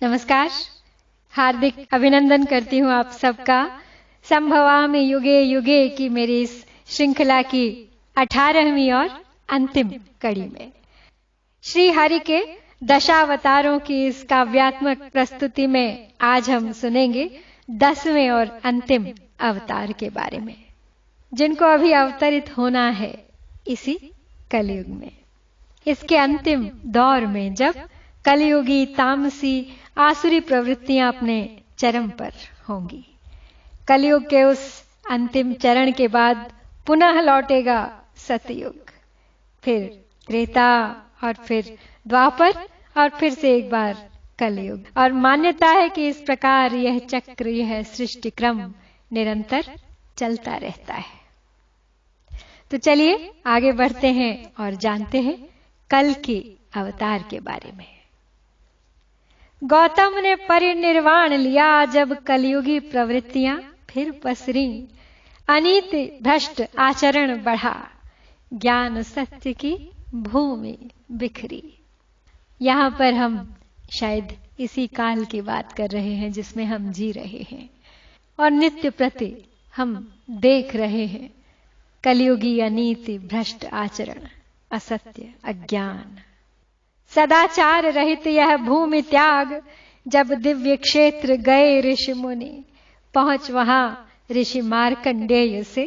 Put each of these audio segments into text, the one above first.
नमस्कार, हार्दिक अभिनंदन करती हूँ आप सबका संभवामि युगे युगे की मेरी इस श्रृंखला की 18वीं और अंतिम कड़ी में श्री हरि के दशावतारों की इस काव्यात्मक प्रस्तुति में आज हम सुनेंगे 10वें और अंतिम अवतार के बारे में, जिनको अभी अवतरित होना है इसी कलयुग में, इसके अंतिम दौर में, जब कलयुगी तामसी आसुरी प्रवृत्तियां अपने चरम पर होंगी। कलयुग के उस अंतिम चरण के बाद पुनः लौटेगा सतयुग, फिर त्रेता और फिर द्वापर और फिर से एक बार कलयुग। और मान्यता है कि इस प्रकार यह चक्र, यह सृष्टि क्रम निरंतर चलता रहता है। तो चलिए आगे बढ़ते हैं और जानते हैं कल के अवतार के बारे में। गौतम ने परिनिर्वाण लिया जब कलयुगी प्रवृत्तियां फिर पसरी, अनीति भ्रष्ट आचरण बढ़ा, ज्ञान सत्य की भूमि बिखरी। यहां पर हम शायद इसी काल की बात कर रहे हैं जिसमें हम जी रहे हैं और नित्य प्रति हम देख रहे हैं कलयुगी अनीति भ्रष्ट आचरण, असत्य, अज्ञान, सदाचार रहित यह भूमि त्याग। जब दिव्य क्षेत्र गए ऋषि मुनि, पहुंच वहां ऋषि मार्कंडेय से,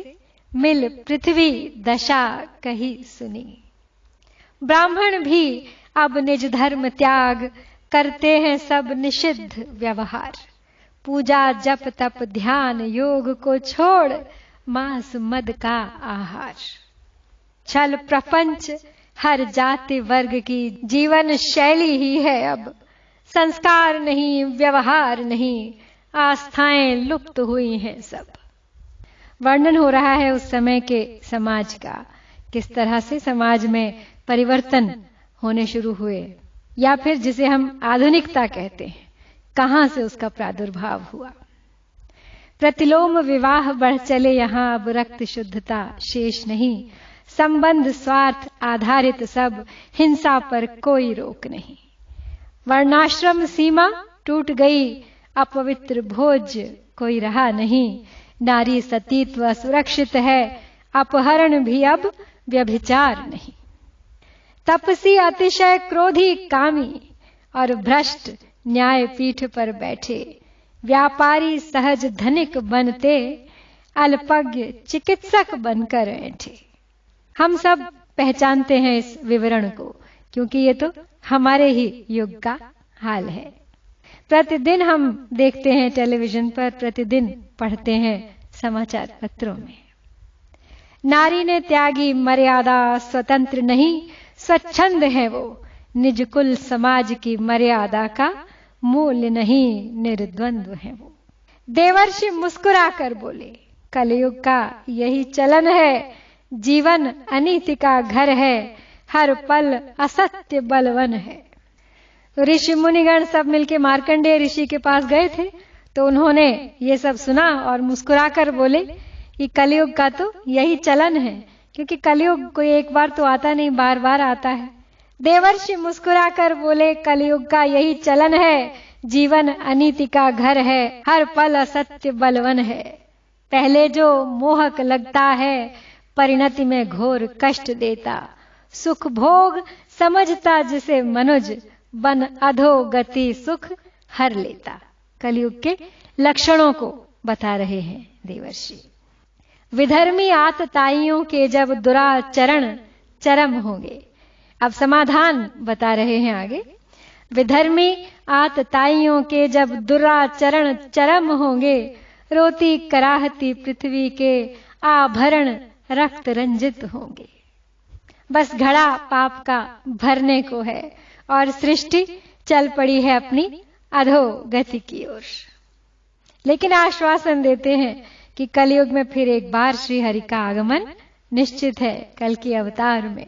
मिल पृथ्वी दशा कही सुनी। ब्राह्मण भी अब निज धर्म त्याग, करते हैं सब निषिद्ध व्यवहार। पूजा जप तप ध्यान योग को छोड़, मांस मद का आहार। छल प्रपंच हर जाति वर्ग की जीवन शैली ही है अब। संस्कार नहीं, व्यवहार नहीं, आस्थाएं लुप्त हुई हैं सब। वर्णन हो रहा है उस समय के समाज का, किस तरह से समाज में परिवर्तन होने शुरू हुए, या फिर जिसे हम आधुनिकता कहते हैं, कहां से उसका प्रादुर्भाव हुआ। प्रतिलोम विवाह बढ़ चले यहां, अब रक्त शुद्धता शेष नहीं। संबंध स्वार्थ आधारित सब, हिंसा पर कोई रोक नहीं। वर्णाश्रम सीमा टूट गई, अपवित्र भोज कोई रहा नहीं। नारी सतीत्व सुरक्षित है, अपहरण भी अब व्यभिचार नहीं। तपसी अतिशय क्रोधी कामी, और भ्रष्ट न्याय पीठ पर बैठे। व्यापारी सहज धनिक बनते, अल्पज्ञ चिकित्सक बनकर ऐंठे। हम सब पहचानते हैं इस विवरण को, क्योंकि ये तो हमारे ही युग का हाल है। प्रतिदिन हम देखते हैं टेलीविजन पर, प्रतिदिन पढ़ते हैं समाचार पत्रों में। नारी ने त्यागी मर्यादा, स्वतंत्र नहीं स्वच्छंद है वो। निज कुल समाज की मर्यादा का मूल्य नहीं, निर्द्वंद्व है वो। देवर्षि मुस्कुरा कर बोले, कलयुग का यही चलन है। जीवन अनीति का घर है, हर पल असत्य बलवन है। तो ऋषि मुनिगण सब मिलके मार्कंडेय ऋषि के पास गए थे, तो उन्होंने ये सब सुना और मुस्कुराकर बोले कि कलयुग का तो यही चलन है, क्योंकि कलयुग कोई एक बार तो आता नहीं, बार बार आता है। देवर्षि मुस्कुराकर बोले, कलयुग का यही चलन है। जीवन अनीति का घर है, हर पल असत्य बलवन है। पहले जो मोहक लगता है, परिणति में घोर कष्ट देता। सुख भोग समझता जिसे मनुज, बन अधोगति सुख हर लेता। कलयुग के लक्षणों को बता रहे हैं देवर्षि। विधर्मी आतताइयों के जब दुराचरण चरम होंगे, अब समाधान बता रहे हैं आगे। विधर्मी आतताइयों के जब दुराचरण चरम होंगे, रोती कराहती पृथ्वी के आभरण रक्त रंजित होंगे। बस घड़ा पाप का भरने को है और सृष्टि चल पड़ी है अपनी अधोगति की ओर। लेकिन आश्वासन देते हैं कि कलयुग में फिर एक बार श्री हरि का आगमन निश्चित है। कल के अवतार में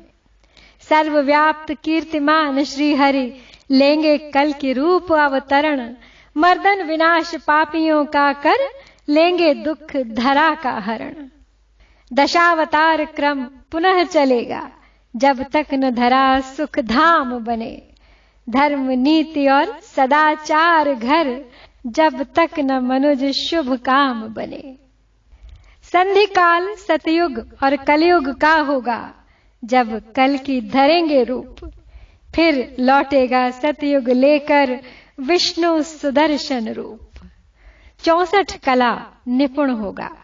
सर्वव्याप्त कीर्तिमान श्री हरि लेंगे कल के रूप अवतरण। मर्दन विनाश पापियों का कर, लेंगे दुख धरा का हरण। दशावतार क्रम पुनः चलेगा, जब तक न धरा सुख धाम बने। धर्म नीति और सदाचार घर, जब तक न मनुज शुभ काम बने। संधि काल सतयुग और कलयुग का होगा, जब कल की धरेंगे रूप, फिर लौटेगा सतयुग लेकर विष्णु सुदर्शन रूप। 64 कला निपुण होगा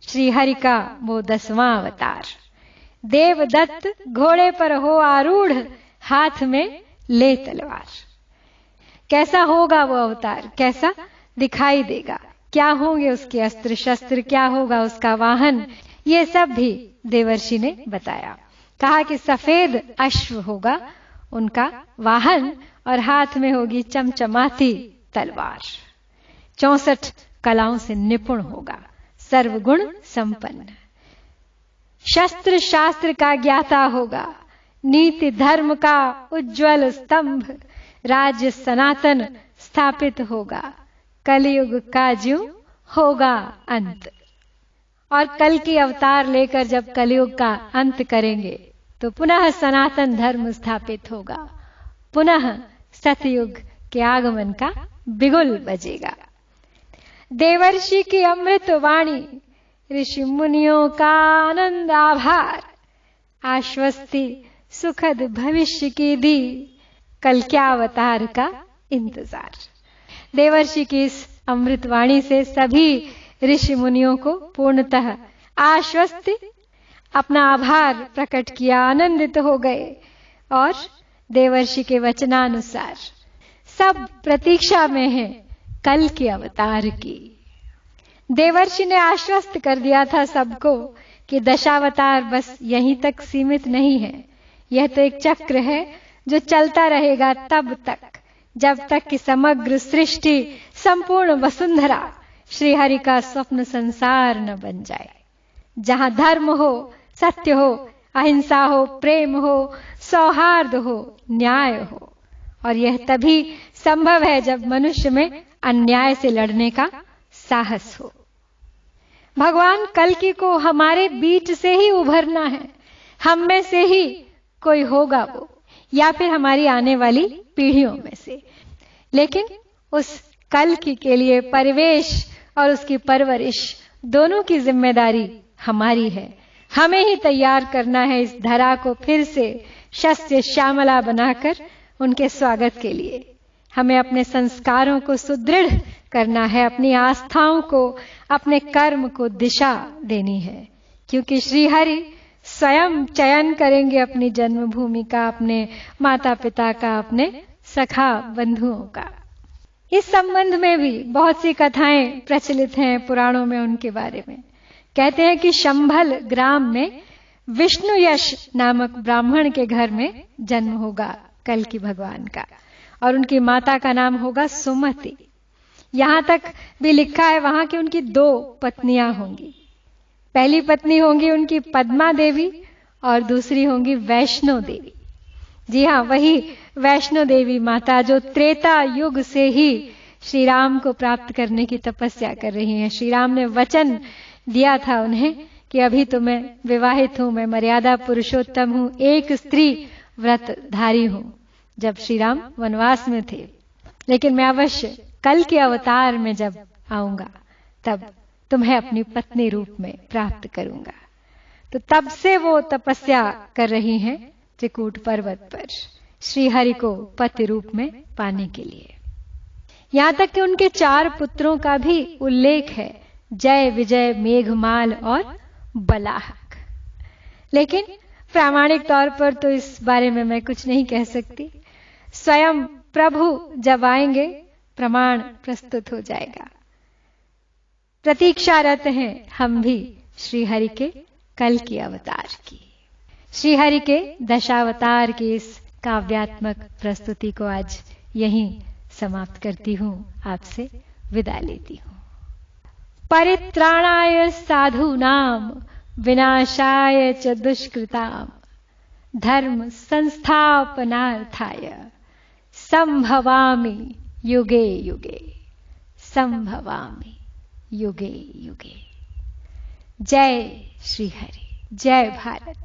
श्री हरि का वो 10वां अवतार। देवदत्त घोड़े पर हो आरूढ़, हाथ में ले तलवार। कैसा होगा वो अवतार, कैसा दिखाई देगा, क्या होंगे उसके अस्त्र शस्त्र, क्या होगा उसका वाहन, ये सब भी देवर्षि ने बताया। कहा कि सफेद अश्व होगा उनका वाहन और हाथ में होगी चमचमाती तलवार। 64 कलाओं से निपुण होगा, सर्वगुण संपन्न। शस्त्र शास्त्र का ज्ञाता होगा, नीति धर्म का उज्जवल स्तंभ, राज्य सनातन स्थापित होगा, कलयुग का ज्यों होगा अंत। और कल की अवतार लेकर जब कलयुग का अंत करेंगे तो पुनः सनातन धर्म स्थापित होगा, पुनः सतयुग के आगमन का बिगुल बजेगा। देवर्षि की अमृत वाणी, ऋषि मुनियों का आनंद आभार, आश्वस्ति सुखद भविष्य की दी, कल क्या अवतार का इंतजार। देवर्षि की इस अमृत वाणी से सभी ऋषि मुनियों को पूर्णतः आश्वस्ति, अपना आभार प्रकट किया, आनंदित हो गए और देवर्षि के वचनानुसार सब प्रतीक्षा में हैं कल के अवतार की। देवर्षि ने आश्वस्त कर दिया था सबको कि दशावतार बस यहीं तक सीमित नहीं है, यह तो एक चक्र है जो चलता रहेगा तब तक जब तक कि समग्र सृष्टि, संपूर्ण वसुंधरा श्री हरि का स्वप्न संसार न बन जाए, जहां धर्म हो, सत्य हो, अहिंसा हो, प्रेम हो, सौहार्द हो, न्याय हो। और यह तभी संभव है जब मनुष्य में अन्याय से लड़ने का साहस हो। भगवान कल्कि को हमारे बीच से ही उभरना है, हम में से ही कोई होगा वो, या फिर हमारी आने वाली पीढ़ियों में से। लेकिन उस कल्कि के लिए परिवेश और उसकी परवरिश दोनों की जिम्मेदारी हमारी है। हमें ही तैयार करना है इस धरा को फिर से शस्य श्यामला बनाकर उनके स्वागत के लिए। हमें अपने संस्कारों को सुदृढ़ करना है, अपनी आस्थाओं को, अपने कर्म को दिशा देनी है, क्योंकि श्री हरि स्वयं चयन करेंगे अपनी जन्मभूमि का, अपने माता पिता का, अपने सखा बंधुओं का। इस संबंध में भी बहुत सी कथाएं प्रचलित हैं पुराणों में उनके बारे में। कहते हैं कि शंभल ग्राम में विष्णु यश नामक ब्राह्मण के घर में जन्म होगा कल्कि भगवान का, और उनकी माता का नाम होगा सुमति। यहां तक भी लिखा है वहां की उनकी 2 पत्नियां होंगी। पहली पत्नी होंगी उनकी पद्मा देवी और दूसरी होंगी वैष्णो देवी। जी हाँ, वही वैष्णो देवी माता जो त्रेता युग से ही श्री राम को प्राप्त करने की तपस्या कर रही हैं। श्री राम ने वचन दिया था उन्हें कि अभी तो मैं विवाहित हूं, मैं मर्यादा पुरुषोत्तम हूं, एक स्त्री व्रतधारी हूं, जब श्री राम वनवास में थे, लेकिन मैं अवश्य कल के अवतार में जब आऊंगा तब तुम्हें अपनी पत्नी रूप में प्राप्त करूंगा। तो तब से वो तपस्या कर रही हैं त्रिकूट पर्वत पर श्री हरि को पति रूप में पाने के लिए। यहां तक कि उनके 4 पुत्रों का भी उल्लेख है, जय, विजय, मेघमाल और बलाहक। लेकिन प्रामाणिक तौर पर तो इस बारे में मैं कुछ नहीं कह सकती। स्वयं प्रभु जब आएंगे प्रमाण प्रस्तुत हो जाएगा। प्रतीक्षारत हैं हम भी श्री हरि के कल की अवतार की। श्री हरि के दशावतार की इस काव्यात्मक प्रस्तुति को आज यहीं समाप्त करती हूं, आपसे विदा लेती हूं। परित्राणाय साधूनां विनाशाय च दुष्कृतां धर्म संस्थापनार्थाय संभवामि युगे युगे, संभवामि युगे युगे। जय श्री हरि, जय भारत।